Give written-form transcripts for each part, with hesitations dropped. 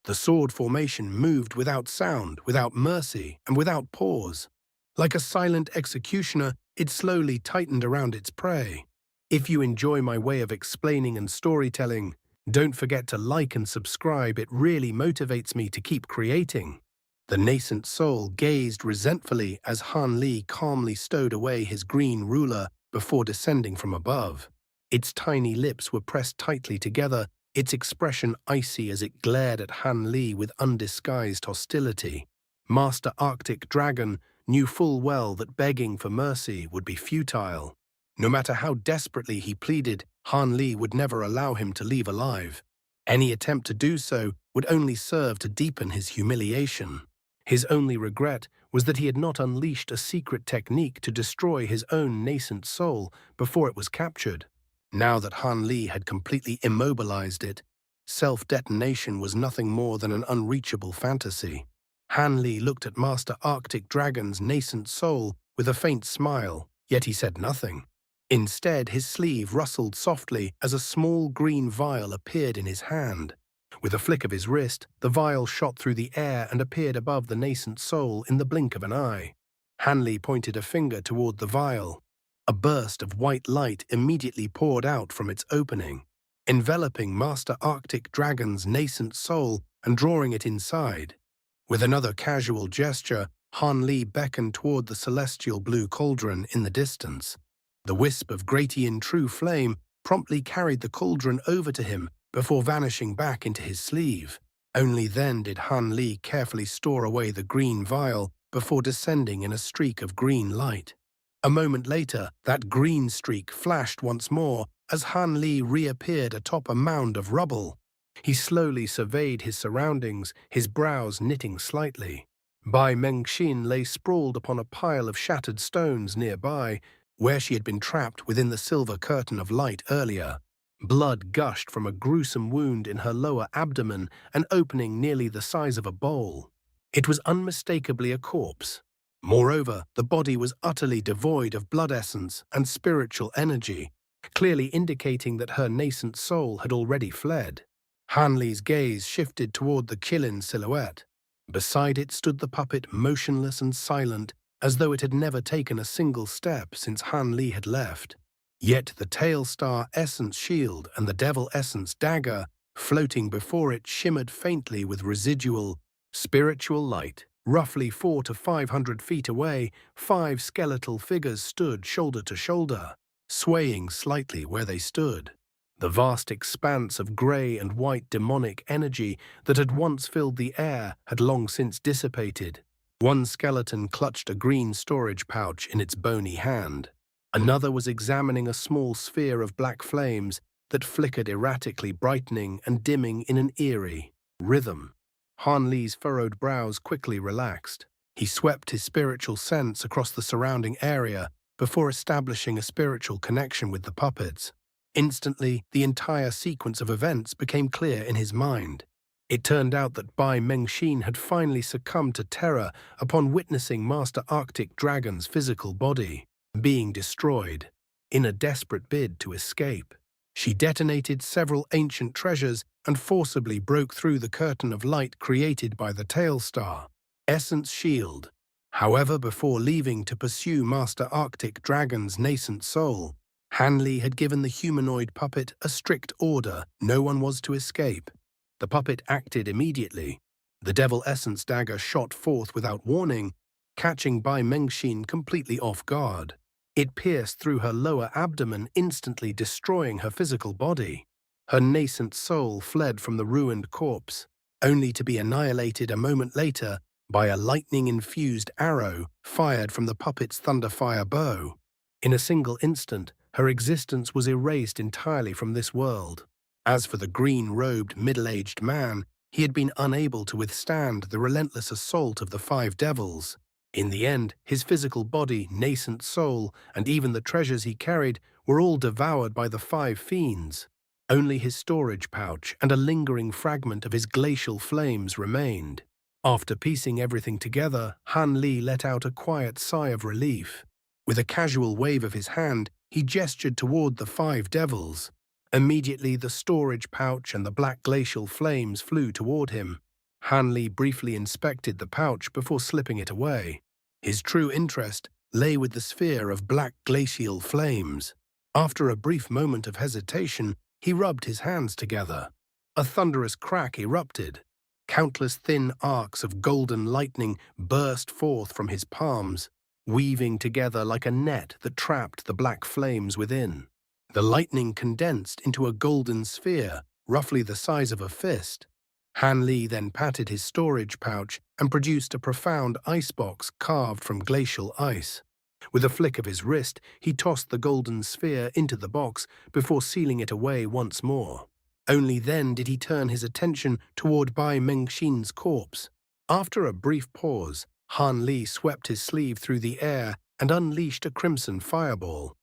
The sword formation moved without sound, without mercy, and without pause. Like a silent executioner, it slowly tightened around its prey. If you enjoy my way of explaining and storytelling, don't forget to like and subscribe. It really motivates me to keep creating. The nascent soul gazed resentfully as Han Li calmly stowed away his green ruler before descending from above. Its tiny lips were pressed tightly together, its expression icy as it glared at Han Li with undisguised hostility. Master Arctic Dragon knew full well that begging for mercy would be futile. No matter how desperately he pleaded, Han Li would never allow him to leave alive. Any attempt to do so would only serve to deepen his humiliation. His only regret was that he had not unleashed a secret technique to destroy his own nascent soul before it was captured. Now that Han Li had completely immobilized it, self-detonation was nothing more than an unreachable fantasy. Han Li looked at Master Arctic Dragon's nascent soul with a faint smile, yet he said nothing. Instead, his sleeve rustled softly as a small green vial appeared in his hand. With a flick of his wrist, the vial shot through the air and appeared above the nascent soul in the blink of an eye. Han Li pointed a finger toward the vial. A burst of white light immediately poured out from its opening, enveloping Master Arctic Dragon's nascent soul and drawing it inside. With another casual gesture, Han Li beckoned toward the celestial blue cauldron in the distance. The wisp of Gratian true flame promptly carried the cauldron over to him before vanishing back into his sleeve. Only then did Han Li carefully store away the green vial before descending in a streak of green light. A moment later, that green streak flashed once more as Han Li reappeared atop a mound of rubble. He slowly surveyed his surroundings, his brows knitting slightly. Bai Mengxin lay sprawled upon a pile of shattered stones nearby, where she had been trapped within the silver curtain of light earlier. Blood gushed from a gruesome wound in her lower abdomen, an opening nearly the size of a bowl. It was unmistakably a corpse. Moreover, the body was utterly devoid of blood essence and spiritual energy, clearly indicating that her nascent soul had already fled. Han Li's gaze shifted toward the qilin silhouette. Beside it stood the puppet, motionless and silent, as though it had never taken a single step since Han Li had left. Yet the Tail Star Essence Shield and the Devil Essence Dagger, floating before it, shimmered faintly with residual, spiritual light. Roughly 400 to 500 feet away, 5 skeletal figures stood shoulder to shoulder, swaying slightly where they stood. The vast expanse of grey and white demonic energy that had once filled the air had long since dissipated. One skeleton clutched a green storage pouch in its bony hand. Another was examining a small sphere of black flames that flickered erratically, brightening and dimming in an eerie rhythm. Han Li's furrowed brows quickly relaxed. He swept his spiritual sense across the surrounding area before establishing a spiritual connection with the puppets. Instantly, the entire sequence of events became clear in his mind. It turned out that Bai Mengxin had finally succumbed to terror upon witnessing Master Arctic Dragon's physical body being destroyed. In a desperate bid to escape, she detonated several ancient treasures and forcibly broke through the curtain of light created by the Tail Star Essence Shield. However, before leaving to pursue Master Arctic Dragon's nascent soul, Han Li had given the humanoid puppet a strict order: no one was to escape. The puppet acted immediately. The Devil Essence Dagger shot forth without warning, catching Bai Mengxin completely off guard. It pierced through her lower abdomen, instantly destroying her physical body. Her nascent soul fled from the ruined corpse, only to be annihilated a moment later by a lightning-infused arrow fired from the puppet's thunderfire bow. In a single instant, her existence was erased entirely from this world. As for the green-robed, middle-aged man, he had been unable to withstand the relentless assault of the 5 devils. In the end, his physical body, nascent soul, and even the treasures he carried were all devoured by the 5 fiends. Only his storage pouch and a lingering fragment of his glacial flames remained. After piecing everything together, Han Li let out a quiet sigh of relief. With a casual wave of his hand, he gestured toward the 5 devils. Immediately, the storage pouch and the black glacial flames flew toward him. Han Li briefly inspected the pouch before slipping it away. His true interest lay with the sphere of black glacial flames. After a brief moment of hesitation, he rubbed his hands together. A thunderous crack erupted. Countless thin arcs of golden lightning burst forth from his palms, weaving together like a net that trapped the black flames within. The lightning condensed into a golden sphere, roughly the size of a fist. Han Li then patted his storage pouch and produced a profound icebox carved from glacial ice. With a flick of his wrist, he tossed the golden sphere into the box before sealing it away once more. Only then did he turn his attention toward Bai Mengxin's corpse. After a brief pause, Han Li swept his sleeve through the air and unleashed a crimson fireball.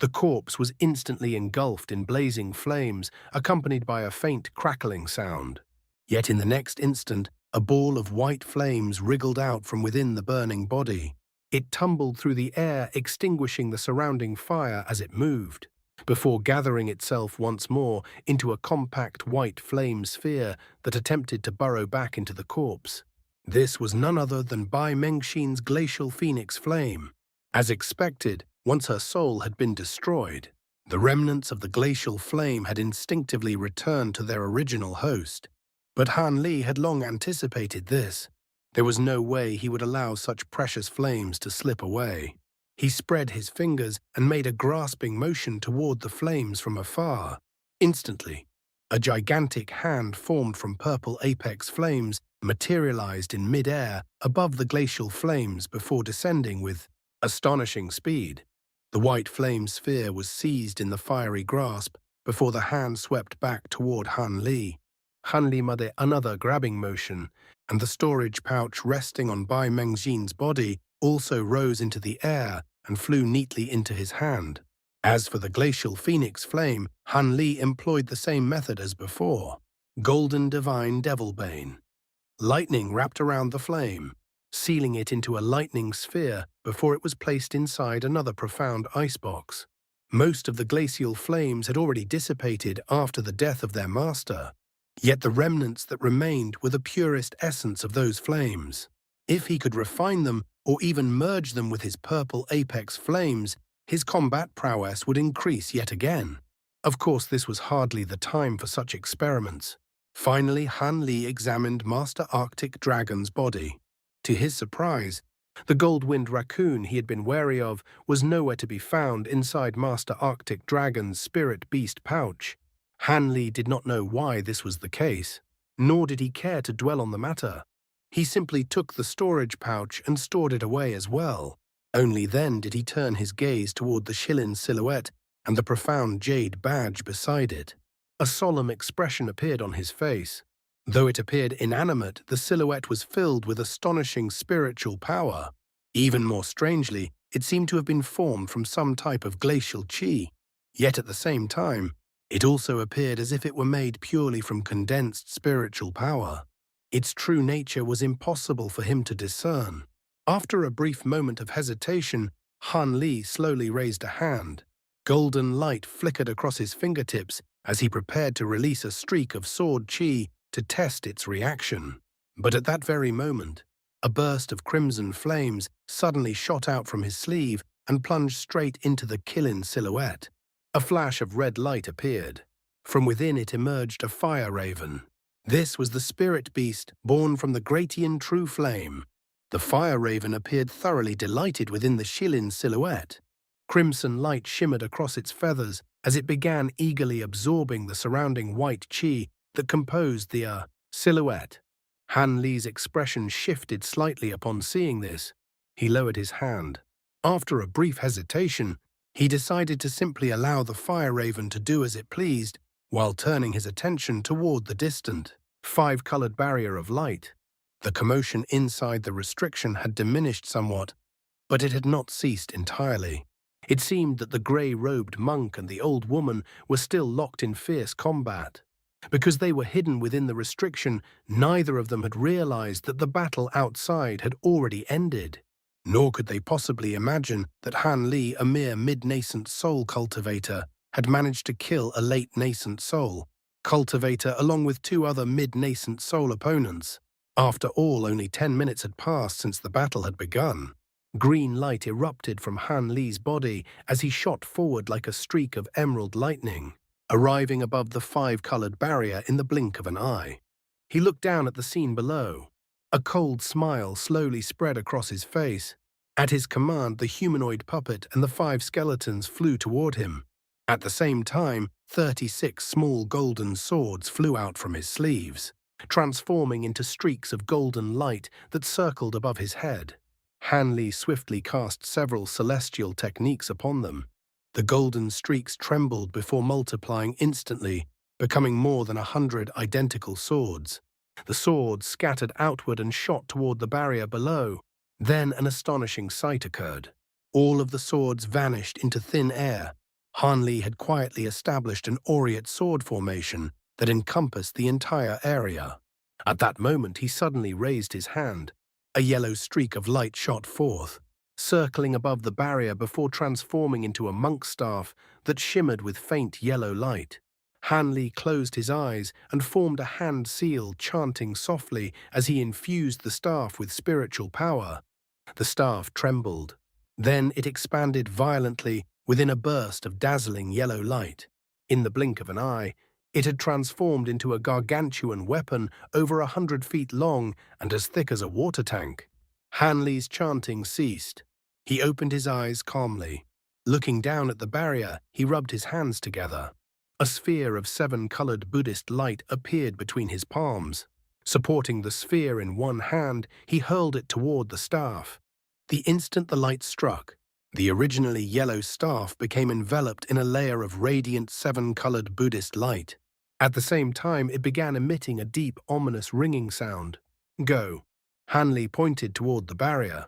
The corpse was instantly engulfed in blazing flames, accompanied by a faint crackling sound. Yet in the next instant, a ball of white flames wriggled out from within the burning body. It tumbled through the air, extinguishing the surrounding fire as it moved, before gathering itself once more into a compact white flame sphere that attempted to burrow back into the corpse. This was none other than Bai Mengxin's glacial phoenix flame. As expected, once her soul had been destroyed, the remnants of the glacial flame had instinctively returned to their original host. But Han Li had long anticipated this. There was no way he would allow such precious flames to slip away. He spread his fingers and made a grasping motion toward the flames from afar. Instantly, a gigantic hand formed from purple apex flames materialized in mid-air above the glacial flames before descending with astonishing speed. The white flame sphere was seized in the fiery grasp before the hand swept back toward Han Li. Han Li made another grabbing motion, and the storage pouch resting on Bai Mengxin's body also rose into the air and flew neatly into his hand. As for the glacial phoenix flame, Han Li employed the same method as before. Golden divine devilbane. Lightning wrapped around the flame, sealing it into a lightning sphere before it was placed inside another profound icebox. Most of the glacial flames had already dissipated after the death of their master, yet the remnants that remained were the purest essence of those flames. If he could refine them or even merge them with his purple apex flames, his combat prowess would increase yet again. Of course, this was hardly the time for such experiments. Finally, Han Li examined Master Arctic Dragon's body. To his surprise, the gold-winged raccoon he had been wary of was nowhere to be found inside Master Arctic Dragon's spirit beast pouch. Han Li did not know why this was the case, nor did he care to dwell on the matter. He simply took the storage pouch and stored it away as well. Only then did he turn his gaze toward the qilin silhouette and the profound jade badge beside it. A solemn expression appeared on his face. Though it appeared inanimate, the silhouette was filled with astonishing spiritual power. Even more strangely, it seemed to have been formed from some type of glacial qi. Yet at the same time, it also appeared as if it were made purely from condensed spiritual power. Its true nature was impossible for him to discern. After a brief moment of hesitation, Han Li slowly raised a hand. Golden light flickered across his fingertips as he prepared to release a streak of sword qi to test its reaction. But at that very moment, a burst of crimson flames suddenly shot out from his sleeve and plunged straight into the qilin silhouette. A flash of red light appeared. From within it emerged a fire raven. This was the spirit beast born from the Gratian true flame. The fire raven appeared thoroughly delighted within the qilin silhouette. Crimson light shimmered across its feathers as it began eagerly absorbing the surrounding white qi that composed the silhouette. Han Li's expression shifted slightly upon seeing this. He lowered his hand. After a brief hesitation, he decided to simply allow the fire raven to do as it pleased, while turning his attention toward the distant, five-colored barrier of light. The commotion inside the restriction had diminished somewhat, but it had not ceased entirely. It seemed that the grey-robed monk and the old woman were still locked in fierce combat. Because they were hidden within the restriction, neither of them had realized that the battle outside had already ended. Nor could they possibly imagine that Han Li, a mere mid-nascent soul cultivator, had managed to kill a late-nascent soul cultivator along with two other mid-nascent soul opponents. After all, only 10 minutes had passed since the battle had begun. Green light erupted from Han Li's body as he shot forward like a streak of emerald lightning, arriving above the five-colored barrier in the blink of an eye. He looked down at the scene below. A cold smile slowly spread across his face. At his command, the humanoid puppet and the five skeletons flew toward him. At the same time, 36 small golden swords flew out from his sleeves, transforming into streaks of golden light that circled above his head. Han Li swiftly cast several celestial techniques upon them. The golden streaks trembled before multiplying instantly, becoming more than 100 identical swords. The swords scattered outward and shot toward the barrier below. Then an astonishing sight occurred. All of the swords vanished into thin air. Han Li had quietly established an Aureate sword formation that encompassed the entire area. At that moment, he suddenly raised his hand. A yellow streak of light shot forth, circling above the barrier before transforming into a monk's staff that shimmered with faint yellow light. Han Li closed his eyes and formed a hand seal, chanting softly as he infused the staff with spiritual power. The staff trembled. Then it expanded violently within a burst of dazzling yellow light. In the blink of an eye, it had transformed into a gargantuan weapon over 100 feet long and as thick as a water tank. Han Li's chanting ceased. He opened his eyes calmly. Looking down at the barrier, he rubbed his hands together. A sphere of 7-colored Buddhist light appeared between his palms. Supporting the sphere in one hand, he hurled it toward the staff. The instant the light struck, the originally yellow staff became enveloped in a layer of radiant 7-colored Buddhist light. At the same time, it began emitting a deep, ominous ringing sound. Go. Han Li pointed toward the barrier.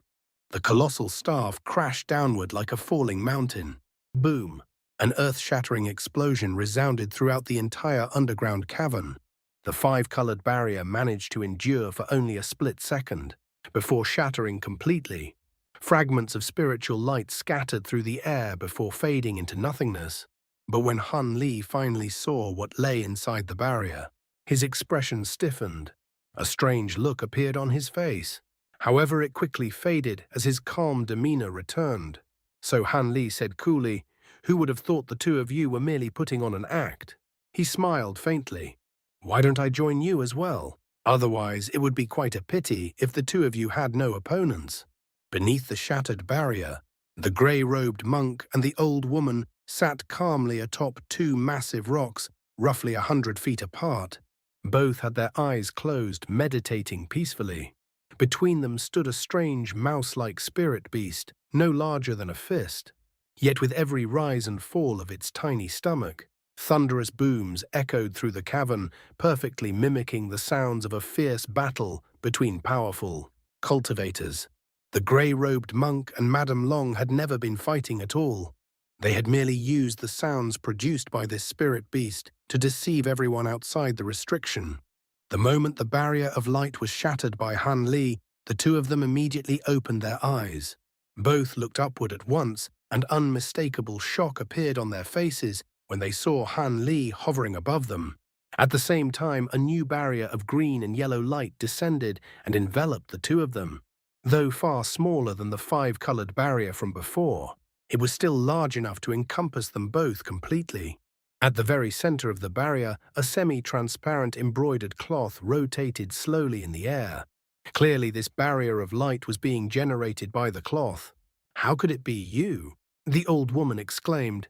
The colossal staff crashed downward like a falling mountain. Boom! An earth-shattering explosion resounded throughout the entire underground cavern. The 5-colored barrier managed to endure for only a split second, before shattering completely. Fragments of spiritual light scattered through the air before fading into nothingness. But when Han Li finally saw what lay inside the barrier, his expression stiffened. A strange look appeared on his face. However, it quickly faded as his calm demeanor returned. So Han Li said coolly, "Who would have thought the two of you were merely putting on an act?" He smiled faintly. "Why don't I join you as well? Otherwise, it would be quite a pity if the two of you had no opponents." Beneath the shattered barrier, the grey-robed monk and the old woman sat calmly atop two massive rocks, roughly 100 feet apart. Both had their eyes closed, meditating peacefully. Between them stood a strange mouse-like spirit beast, no larger than a fist. Yet with every rise and fall of its tiny stomach, thunderous booms echoed through the cavern, perfectly mimicking the sounds of a fierce battle between powerful cultivators. The grey-robed monk and Madame Long had never been fighting at all. They had merely used the sounds produced by this spirit beast to deceive everyone outside the restriction. The moment the barrier of light was shattered by Han Li, the two of them immediately opened their eyes. Both looked upward at once, and unmistakable shock appeared on their faces when they saw Han Li hovering above them. At the same time, a new barrier of green and yellow light descended and enveloped the two of them. Though far smaller than the 5-colored barrier from before, it was still large enough to encompass them both completely. At the very center of the barrier, a semi-transparent embroidered cloth rotated slowly in the air. Clearly, this barrier of light was being generated by the cloth. "How could it be you?" the old woman exclaimed.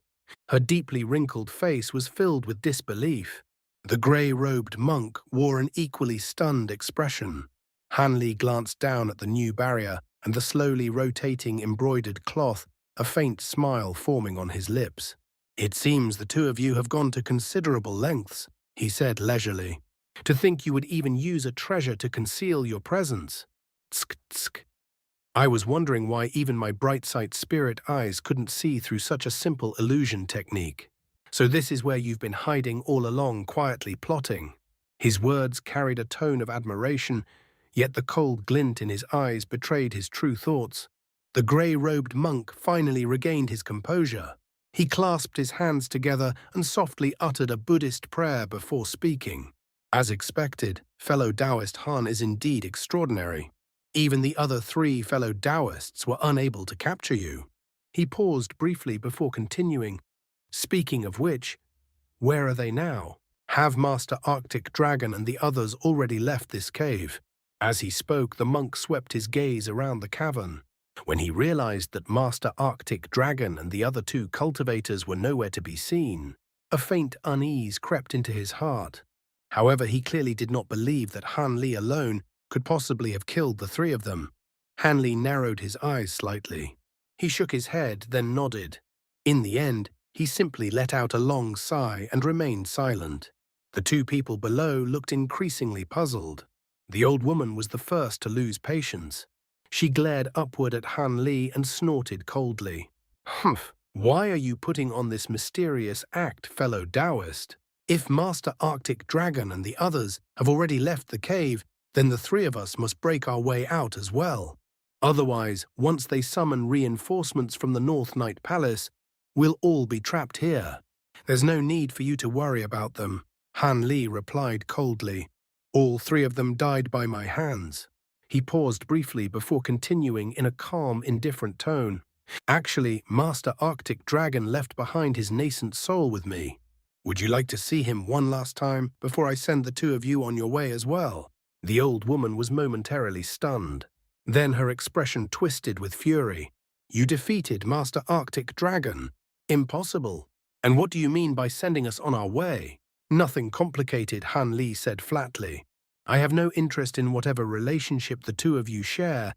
Her deeply wrinkled face was filled with disbelief. The grey-robed monk wore an equally stunned expression. Han Li glanced down at the new barrier and the slowly rotating embroidered cloth, a faint smile forming on his lips. "It seems the two of you have gone to considerable lengths," he said leisurely. "To think you would even use a treasure to conceal your presence. Tsk, tsk. I was wondering why even my bright-sight spirit eyes couldn't see through such a simple illusion technique. So this is where you've been hiding all along, quietly plotting." His words carried a tone of admiration, yet the cold glint in his eyes betrayed his true thoughts. The grey-robed monk finally regained his composure. He clasped his hands together and softly uttered a Buddhist prayer before speaking. As expected, fellow Taoist Han is indeed extraordinary. Even the other 3 fellow Taoists were unable to capture you. He paused briefly before continuing. Speaking of which, where are they now? Have Master Arctic Dragon and the others already left this cave? As he spoke, the monk swept his gaze around the cavern. When he realized that Master Arctic Dragon and the other 2 cultivators were nowhere to be seen, a faint unease crept into his heart. However, he clearly did not believe that Han Li alone could possibly have killed the 3 of them. Han Li narrowed his eyes slightly. He shook his head, then nodded. In the end, he simply let out a long sigh and remained silent. The 2 people below looked increasingly puzzled. The old woman was the first to lose patience. She glared upward at Han Li and snorted coldly. Humph, why are you putting on this mysterious act, fellow Taoist? If Master Arctic Dragon and the others have already left the cave, then the 3 of us must break our way out as well. Otherwise, once they summon reinforcements from the North Night Palace, we'll all be trapped here. There's no need for you to worry about them, Han Li replied coldly. All 3 of them died by my hands. He paused briefly before continuing in a calm, indifferent tone. Actually, Master Arctic Dragon left behind his nascent soul with me. Would you like to see him one last time before I send the 2 of you on your way as well? The old woman was momentarily stunned. Then her expression twisted with fury. You defeated Master Arctic Dragon? Impossible. And what do you mean by sending us on our way? Nothing complicated, Han Li said flatly. I have no interest in whatever relationship the 2 of you share,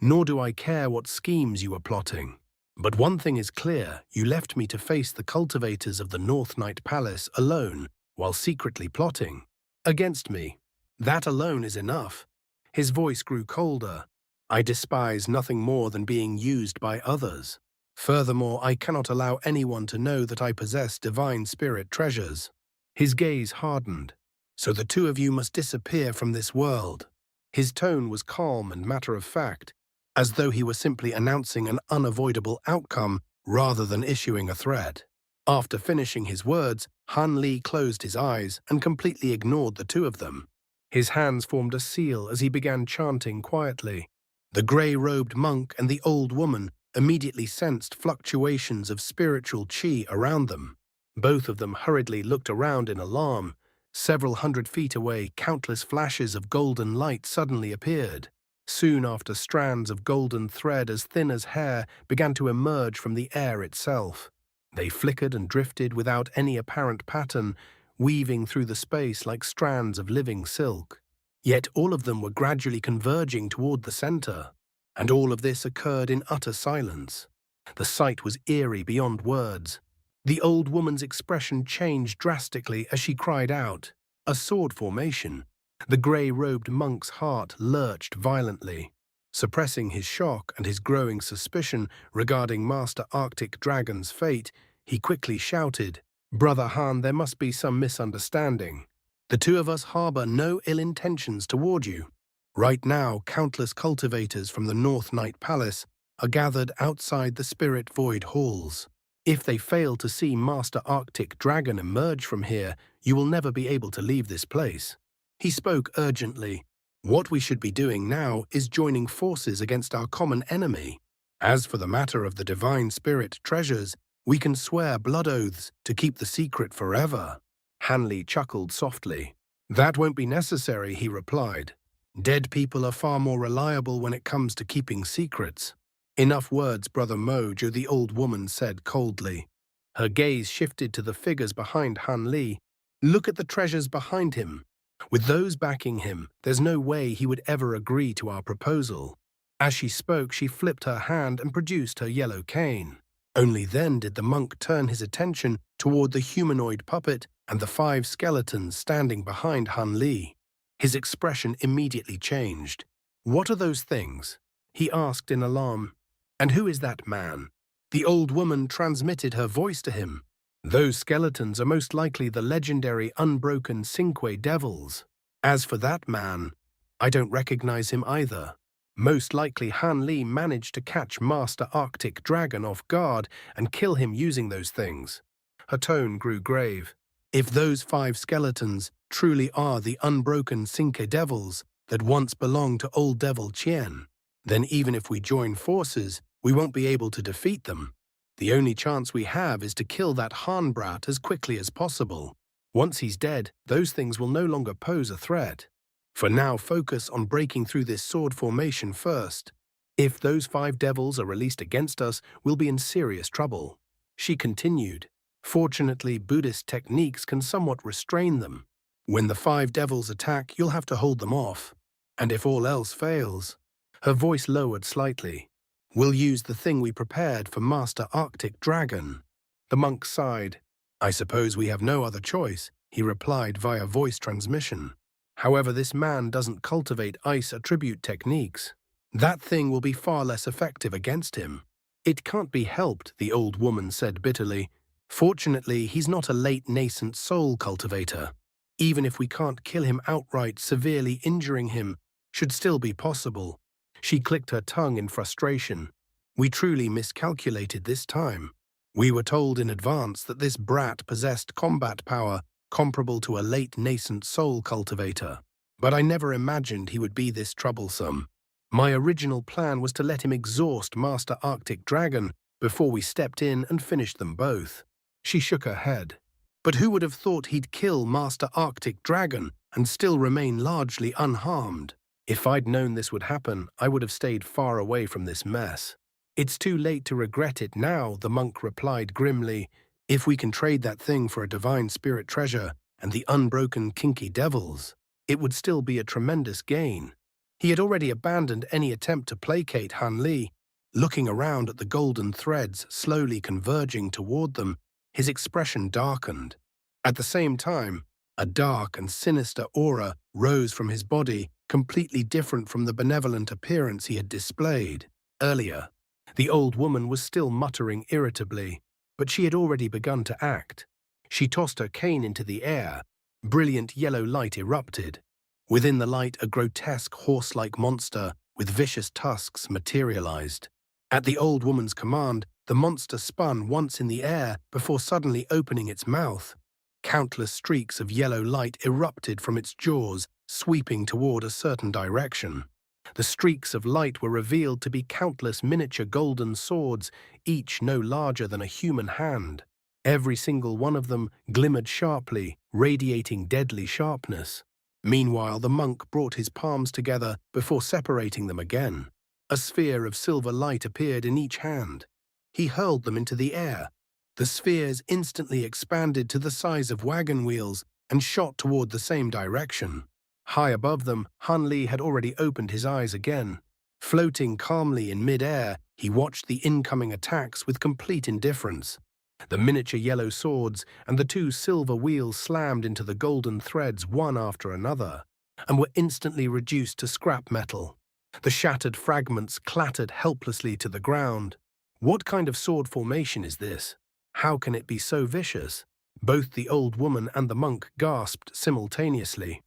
nor do I care what schemes you are plotting. But one thing is clear, you left me to face the cultivators of the North Night Palace alone, while secretly plotting against me. That alone is enough. His voice grew colder. I despise nothing more than being used by others. Furthermore, I cannot allow anyone to know that I possess divine spirit treasures. His gaze hardened. So the 2 of you must disappear from this world. His tone was calm and matter-of-fact, as though he were simply announcing an unavoidable outcome rather than issuing a threat. After finishing his words, Han Li closed his eyes and completely ignored the 2 of them. His hands formed a seal as he began chanting quietly. The grey-robed monk and the old woman immediately sensed fluctuations of spiritual qi around them. Both of them hurriedly looked around in alarm. Several hundred feet away, countless flashes of golden light suddenly appeared. Soon after, strands of golden thread as thin as hair began to emerge from the air itself. They flickered and drifted without any apparent pattern, weaving through the space like strands of living silk. Yet all of them were gradually converging toward the center, and all of this occurred in utter silence. The sight was eerie beyond words. The old woman's expression changed drastically as she cried out, "A sword formation!" The grey-robed monk's heart lurched violently. Suppressing his shock and his growing suspicion regarding Master Arctic Dragon's fate, he quickly shouted, "Brother Han, there must be some misunderstanding. The 2 of us harbor no ill intentions toward you. Right now, countless cultivators from the North Night Palace are gathered outside the Spirit Void halls. If they fail to see Master Arctic Dragon emerge from here, you will never be able to leave this place." He spoke urgently. What we should be doing now is joining forces against our common enemy. As for the matter of the divine spirit treasures, we can swear blood oaths to keep the secret forever. Han Li chuckled softly. That won't be necessary, he replied. Dead people are far more reliable when it comes to keeping secrets. Enough words, Brother Mojo, the old woman said coldly. Her gaze shifted to the figures behind Han Li. Look at the treasures behind him. With those backing him, there's no way he would ever agree to our proposal. As she spoke, she flipped her hand and produced her yellow cane. Only then did the monk turn his attention toward the humanoid puppet and the 5 skeletons standing behind Han Li. His expression immediately changed. What are those things? He asked in alarm. And who is that man? The old woman transmitted her voice to him. Those skeletons are most likely the legendary unbroken Cinque devils. As for that man, I don't recognize him either. Most likely Han Li managed to catch Master Arctic Dragon off guard and kill him using those things. Her tone grew grave. If those 5 skeletons truly are the unbroken Cinque devils that once belonged to old devil Qian, then even if we join forces, we won't be able to defeat them. The only chance we have is to kill that Han brat as quickly as possible. Once he's dead, those things will no longer pose a threat. For now, focus on breaking through this sword formation first. If those 5 devils are released against us, we'll be in serious trouble. She continued. Fortunately, Buddhist techniques can somewhat restrain them. When the 5 devils attack, you'll have to hold them off. And if all else fails, her voice lowered slightly. We'll use the thing we prepared for Master Arctic Dragon. The monk sighed. I suppose we have no other choice, he replied via voice transmission. However, this man doesn't cultivate ice attribute techniques. That thing will be far less effective against him. It can't be helped, the old woman said bitterly. Fortunately, he's not a late nascent soul cultivator. Even if we can't kill him outright, severely injuring him should still be possible. She clicked her tongue in frustration. We truly miscalculated this time. We were told in advance that this brat possessed combat power comparable to a late nascent soul cultivator. But I never imagined he would be this troublesome. My original plan was to let him exhaust Master Arctic Dragon before we stepped in and finished them both. She shook her head. But who would have thought he'd kill Master Arctic Dragon and still remain largely unharmed? If I'd known this would happen, I would have stayed far away from this mess. It's too late to regret it now, the monk replied grimly. If we can trade that thing for a divine spirit treasure and the unbroken kinky devils, it would still be a tremendous gain. He had already abandoned any attempt to placate Han Li. Looking around at the golden threads slowly converging toward them, his expression darkened. At the same time, a dark and sinister aura rose from his body, completely different from the benevolent appearance he had displayed earlier. The old woman was still muttering irritably, but she had already begun to act. She tossed her cane into the air. Brilliant yellow light erupted. Within the light, a grotesque horse-like monster with vicious tusks materialized. At the old woman's command, the monster spun once in the air before suddenly opening its mouth. Countless streaks of yellow light erupted from its jaws, sweeping toward a certain direction. The streaks of light were revealed to be countless miniature golden swords, each no larger than a human hand. Every single one of them glimmered sharply, radiating deadly sharpness. Meanwhile, the monk brought his palms together before separating them again. A sphere of silver light appeared in each hand. He hurled them into the air. The spheres instantly expanded to the size of wagon wheels and shot toward the same direction. High above them, Han Li had already opened his eyes again. Floating calmly in mid-air, he watched the incoming attacks with complete indifference. The miniature yellow swords and the 2 silver wheels slammed into the golden threads one after another, and were instantly reduced to scrap metal. The shattered fragments clattered helplessly to the ground. What kind of sword formation is this? How can it be so vicious? Both the old woman and the monk gasped simultaneously.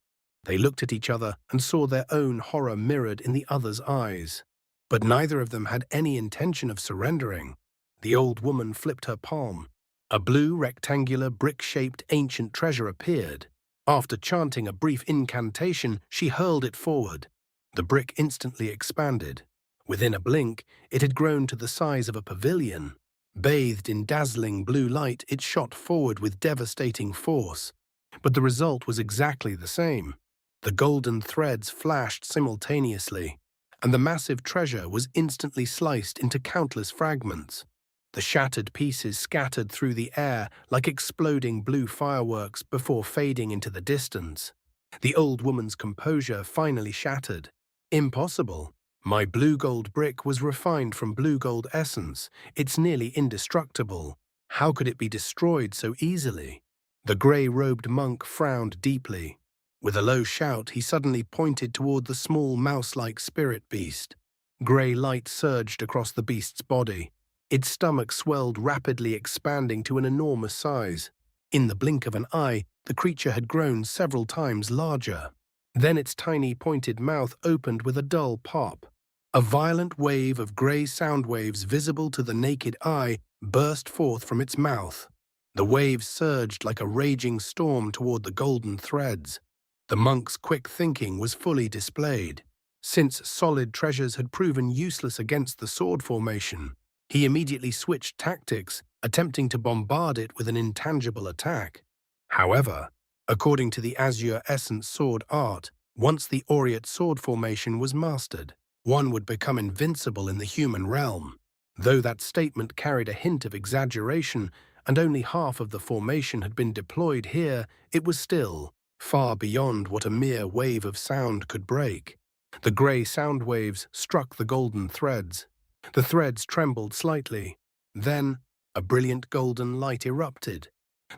They looked at each other and saw their own horror mirrored in the other's eyes. But neither of them had any intention of surrendering. The old woman flipped her palm. A blue, rectangular, brick-shaped ancient treasure appeared. After chanting a brief incantation, she hurled it forward. The brick instantly expanded. Within a blink, it had grown to the size of a pavilion. Bathed in dazzling blue light, it shot forward with devastating force. But the result was exactly the same. The golden threads flashed simultaneously, and the massive treasure was instantly sliced into countless fragments. The shattered pieces scattered through the air like exploding blue fireworks before fading into the distance. The old woman's composure finally shattered. Impossible. My blue gold brick was refined from blue gold essence. It's nearly indestructible. How could it be destroyed so easily? The grey-robed monk frowned deeply. With a low shout, he suddenly pointed toward the small mouse-like spirit beast. Grey light surged across the beast's body. Its stomach swelled rapidly, expanding to an enormous size. In the blink of an eye, the creature had grown several times larger. Then its tiny pointed mouth opened with a dull pop. A violent wave of grey sound waves visible to the naked eye burst forth from its mouth. The waves surged like a raging storm toward the golden threads. The monk's quick thinking was fully displayed. Since solid treasures had proven useless against the sword formation, he immediately switched tactics, attempting to bombard it with an intangible attack. However, according to the Azure Essence sword art, once the Aureate sword formation was mastered, one would become invincible in the human realm. Though that statement carried a hint of exaggeration, and only half of the formation had been deployed here, it was still far beyond what a mere wave of sound could break. The grey sound waves struck the golden threads. The threads trembled slightly. Then, a brilliant golden light erupted.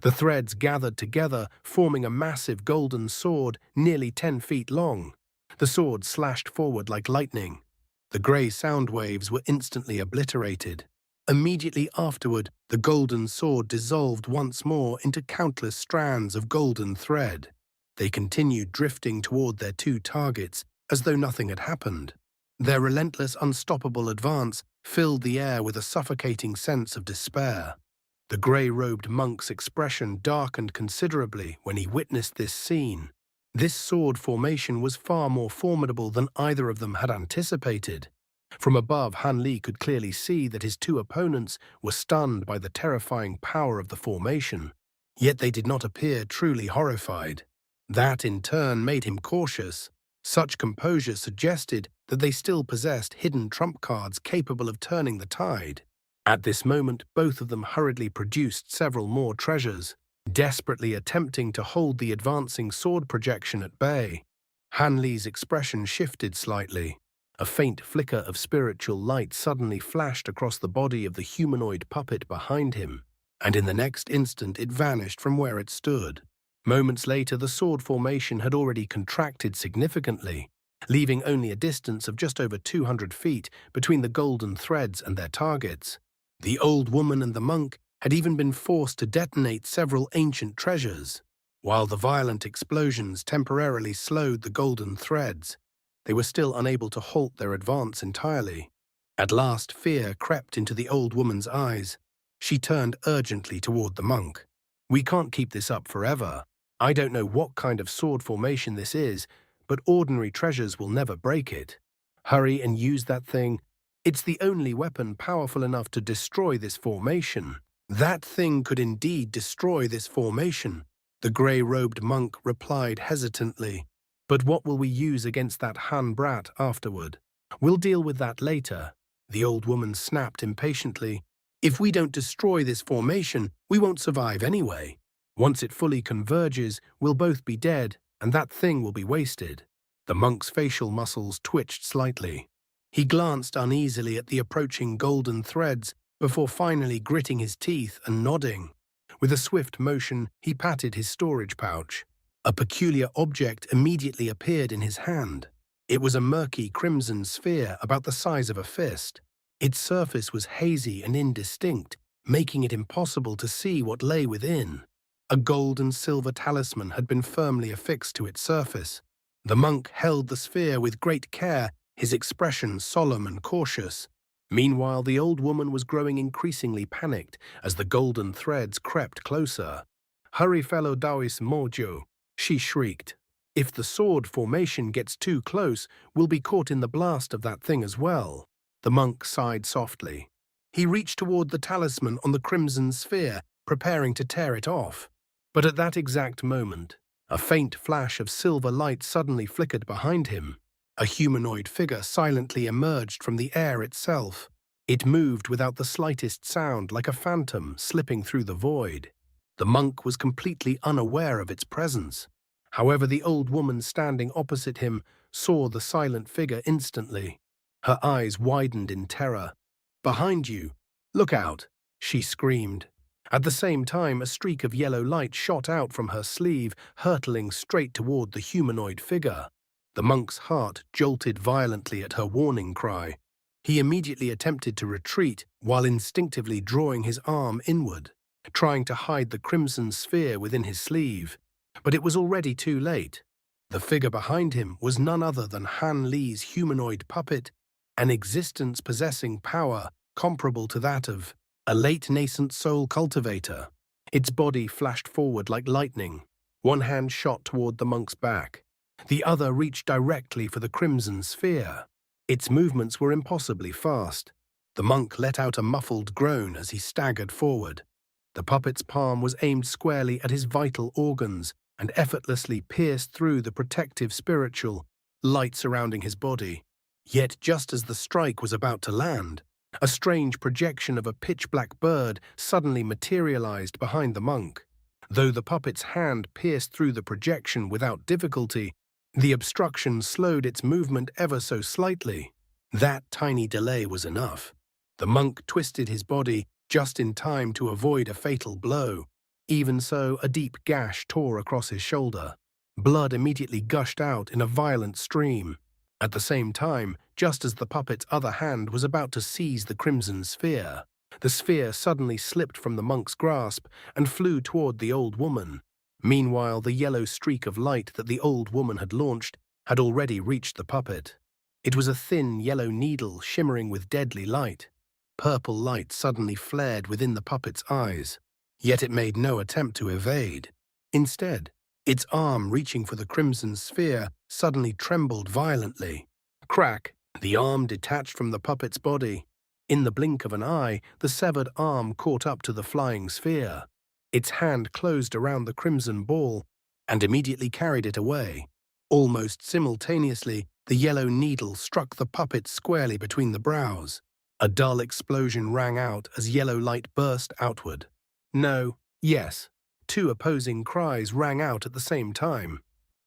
The threads gathered together, forming a massive golden sword nearly 10 feet long. The sword slashed forward like lightning. The grey sound waves were instantly obliterated. Immediately afterward, the golden sword dissolved once more into countless strands of golden thread. They continued drifting toward their two targets, as though nothing had happened. Their relentless, unstoppable advance filled the air with a suffocating sense of despair. The grey-robed monk's expression darkened considerably when he witnessed this scene. This sword formation was far more formidable than either of them had anticipated. From above, Han Li could clearly see that his two opponents were stunned by the terrifying power of the formation. Yet they did not appear truly horrified. That, in turn, made him cautious. Such composure suggested that they still possessed hidden trump cards capable of turning the tide. At this moment, both of them hurriedly produced several more treasures, desperately attempting to hold the advancing sword projection at bay. Han Li's expression shifted slightly. A faint flicker of spiritual light suddenly flashed across the body of the humanoid puppet behind him, and in the next instant it vanished from where it stood. Moments later, the sword formation had already contracted significantly, leaving only a distance of just over 200 feet between the golden threads and their targets. The old woman and the monk had even been forced to detonate several ancient treasures. While the violent explosions temporarily slowed the golden threads, they were still unable to halt their advance entirely. At last, fear crept into the old woman's eyes. She turned urgently toward the monk. "We can't keep this up forever. I don't know what kind of sword formation this is, but ordinary treasures will never break it. Hurry and use that thing. It's the only weapon powerful enough to destroy this formation." "That thing could indeed destroy this formation," the grey-robed monk replied hesitantly. "But what will we use against that Han brat afterward?" "We'll deal with that later," the old woman snapped impatiently. "If we don't destroy this formation, we won't survive anyway. Once it fully converges, we'll both be dead, and that thing will be wasted." The monk's facial muscles twitched slightly. He glanced uneasily at the approaching golden threads before finally gritting his teeth and nodding. With a swift motion, he patted his storage pouch. A peculiar object immediately appeared in his hand. It was a murky crimson sphere about the size of a fist. Its surface was hazy and indistinct, making it impossible to see what lay within. A gold and silver talisman had been firmly affixed to its surface. The monk held the sphere with great care, his expression solemn and cautious. Meanwhile, the old woman was growing increasingly panicked as the golden threads crept closer. "Hurry, fellow Taoist Mojo," she shrieked. "If the sword formation gets too close, we'll be caught in the blast of that thing as well." The monk sighed softly. He reached toward the talisman on the crimson sphere, preparing to tear it off. But at that exact moment, a faint flash of silver light suddenly flickered behind him. A humanoid figure silently emerged from the air itself. It moved without the slightest sound, like a phantom slipping through the void. The monk was completely unaware of its presence. However, the old woman standing opposite him saw the silent figure instantly. Her eyes widened in terror. "Behind you! Look out!" she screamed. At the same time, a streak of yellow light shot out from her sleeve, hurtling straight toward the humanoid figure. The monk's heart jolted violently at her warning cry. He immediately attempted to retreat while instinctively drawing his arm inward, trying to hide the crimson sphere within his sleeve. But it was already too late. The figure behind him was none other than Han Li's humanoid puppet, an existence possessing power comparable to that of a late nascent soul cultivator. Its body flashed forward like lightning. One hand shot toward the monk's back. The other reached directly for the crimson sphere. Its movements were impossibly fast. The monk let out a muffled groan as he staggered forward. The puppet's palm was aimed squarely at his vital organs and effortlessly pierced through the protective spiritual light surrounding his body. Yet just as the strike was about to land, a strange projection of a pitch-black bird suddenly materialized behind the monk. Though the puppet's hand pierced through the projection without difficulty, the obstruction slowed its movement ever so slightly. That tiny delay was enough. The monk twisted his body just in time to avoid a fatal blow. Even so, a deep gash tore across his shoulder. Blood immediately gushed out in a violent stream. At the same time, just as the puppet's other hand was about to seize the crimson sphere, the sphere suddenly slipped from the monk's grasp and flew toward the old woman. Meanwhile, the yellow streak of light that the old woman had launched had already reached the puppet. It was a thin yellow needle shimmering with deadly light. Purple light suddenly flared within the puppet's eyes, yet it made no attempt to evade. Instead, its arm reaching for the crimson sphere suddenly trembled violently. Crack! The arm detached from the puppet's body. In the blink of an eye, the severed arm caught up to the flying sphere. Its hand closed around the crimson ball and immediately carried it away. Almost simultaneously, the yellow needle struck the puppet squarely between the brows. A dull explosion rang out as yellow light burst outward. No, yes. Two opposing cries rang out at the same time.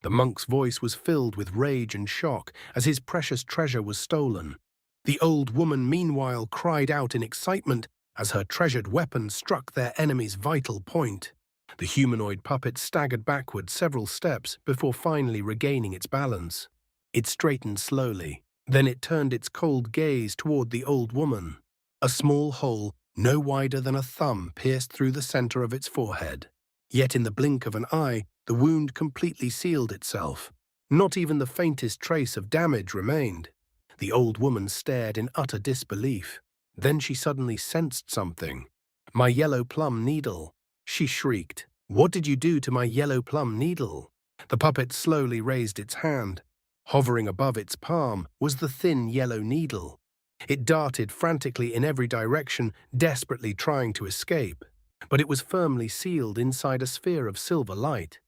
The monk's voice was filled with rage and shock as his precious treasure was stolen. The old woman meanwhile cried out in excitement as her treasured weapon struck their enemy's vital point. The humanoid puppet staggered backward several steps before finally regaining its balance. It straightened slowly. Then it turned its cold gaze toward the old woman. A small hole, no wider than a thumb, pierced through the center of its forehead. Yet in the blink of an eye, the wound completely sealed itself. Not even the faintest trace of damage remained. The old woman stared in utter disbelief. Then she suddenly sensed something. "My yellow plum needle," she shrieked. "What did you do to my yellow plum needle?" The puppet slowly raised its hand. Hovering above its palm was the thin yellow needle. It darted frantically in every direction, desperately trying to escape. But it was firmly sealed inside a sphere of silver light.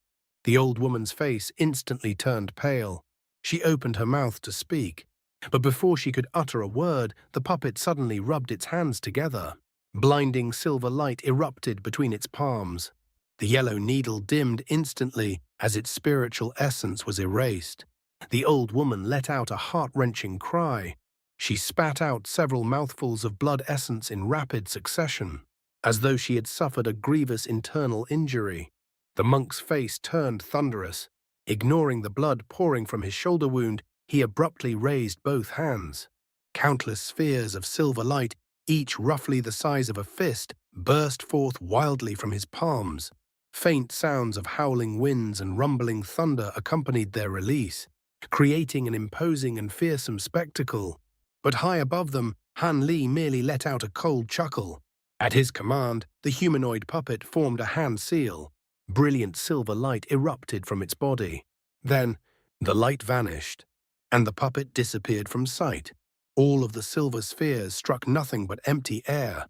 The old woman's face instantly turned pale. She opened her mouth to speak. But before she could utter a word, the puppet suddenly rubbed its hands together. Blinding silver light erupted between its palms. The yellow needle dimmed instantly as its spiritual essence was erased. The old woman let out a heart-wrenching cry. She spat out several mouthfuls of blood essence in rapid succession, as though she had suffered a grievous internal injury. The monk's face turned thunderous. Ignoring the blood pouring from his shoulder wound, he abruptly raised both hands. Countless spheres of silver light, each roughly the size of a fist, burst forth wildly from his palms. Faint sounds of howling winds and rumbling thunder accompanied their release, creating an imposing and fearsome spectacle. But high above them, Han Li merely let out a cold chuckle. At his command, the humanoid puppet formed a hand seal. Brilliant silver light erupted from its body. Then, the light vanished, and the puppet disappeared from sight. All of the silver spheres struck nothing but empty air.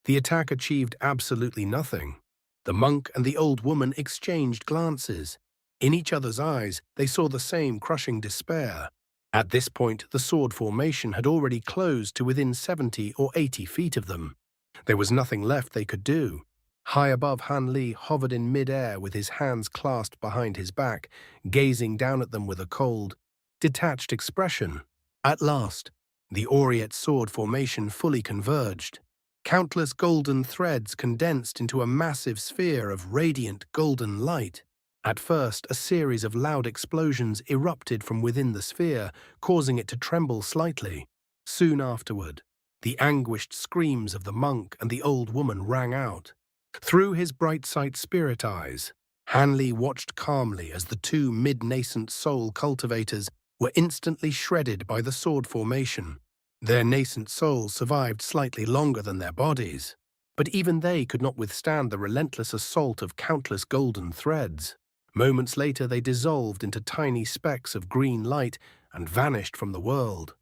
The attack achieved absolutely nothing. The monk and the old woman exchanged glances. In each other's eyes, they saw the same crushing despair. At this point, the sword formation had already closed to within 70 or 80 feet of them. There was nothing left they could do. High above, Han Li hovered in mid-air with his hands clasped behind his back, gazing down at them with a cold, detached expression. At last, the Aureate sword formation fully converged. Countless golden threads condensed into a massive sphere of radiant golden light. At first, a series of loud explosions erupted from within the sphere, causing it to tremble slightly. Soon afterward, the anguished screams of the monk and the old woman rang out. Through his bright-sight spirit eyes, Han Li watched calmly as the two mid-nascent soul cultivators were instantly shredded by the sword formation. Their nascent souls survived slightly longer than their bodies, but even they could not withstand the relentless assault of countless golden threads. Moments later, they dissolved into tiny specks of green light and vanished from the world.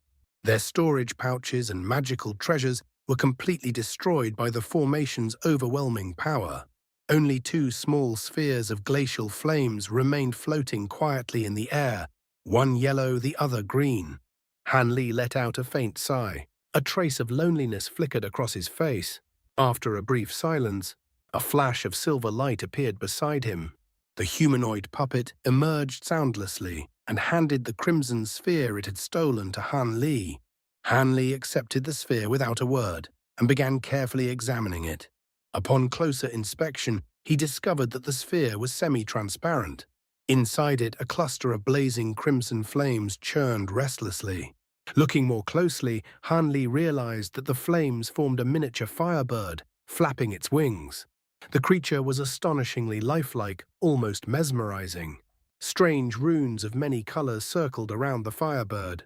Their storage pouches and magical treasures were completely destroyed by the formation's overwhelming power. Only two small spheres of glacial flames remained floating quietly in the air, one yellow, the other green. Han Li let out a faint sigh. A trace of loneliness flickered across his face. After a brief silence, a flash of silver light appeared beside him. The humanoid puppet emerged soundlessly and handed the crimson sphere it had stolen to Han Li. Han Li accepted the sphere without a word and began carefully examining it. Upon closer inspection, he discovered that the sphere was semi-transparent. Inside it, a cluster of blazing crimson flames churned restlessly. Looking more closely, Han Li realized that the flames formed a miniature firebird, flapping its wings. The creature was astonishingly lifelike, almost mesmerizing. Strange runes of many colors circled around the firebird.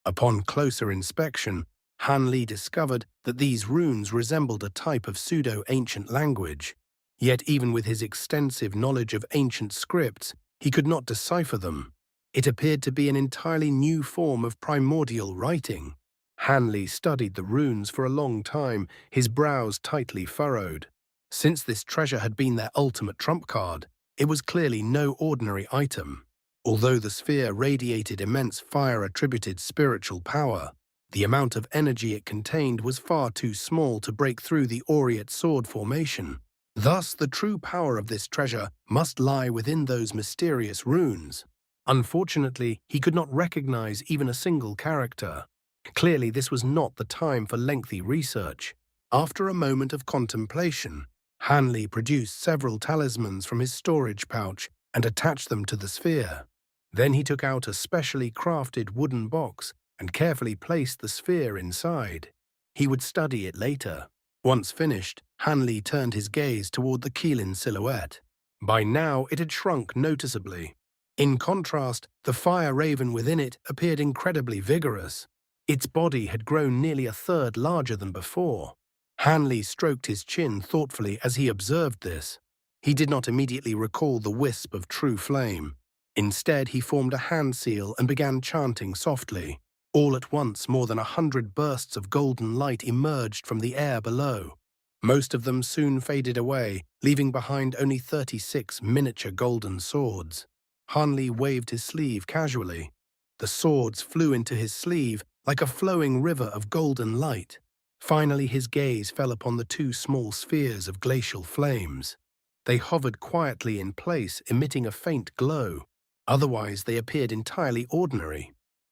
Upon closer inspection, Han Li discovered that these runes resembled a type of pseudo-ancient language. Yet even with his extensive knowledge of ancient scripts, he could not decipher them. It appeared to be an entirely new form of primordial writing. Han Li studied the runes for a long time, his brows tightly furrowed. Since this treasure had been their ultimate trump card, it was clearly no ordinary item. Although the sphere radiated immense fire-attributed spiritual power, the amount of energy it contained was far too small to break through the Aureate sword formation. Thus, the true power of this treasure must lie within those mysterious runes. Unfortunately, he could not recognize even a single character. Clearly, this was not the time for lengthy research. After a moment of contemplation, Han Li produced several talismans from his storage pouch and attached them to the sphere. Then he took out a specially crafted wooden box and carefully placed the sphere inside. He would study it later. Once finished, Han Li turned his gaze toward the qilin silhouette. By now, it had shrunk noticeably. In contrast, the fire raven within it appeared incredibly vigorous. Its body had grown nearly a third larger than before. Han Li stroked his chin thoughtfully as he observed this. He did not immediately recall the wisp of true flame. Instead, he formed a hand seal and began chanting softly. All at once, more than 100 bursts of golden light emerged from the air below. Most of them soon faded away, leaving behind only 36 miniature golden swords. Han Li waved his sleeve casually. The swords flew into his sleeve like a flowing river of golden light. Finally, his gaze fell upon the two small spheres of glacial flames. They hovered quietly in place, emitting a faint glow. Otherwise, they appeared entirely ordinary.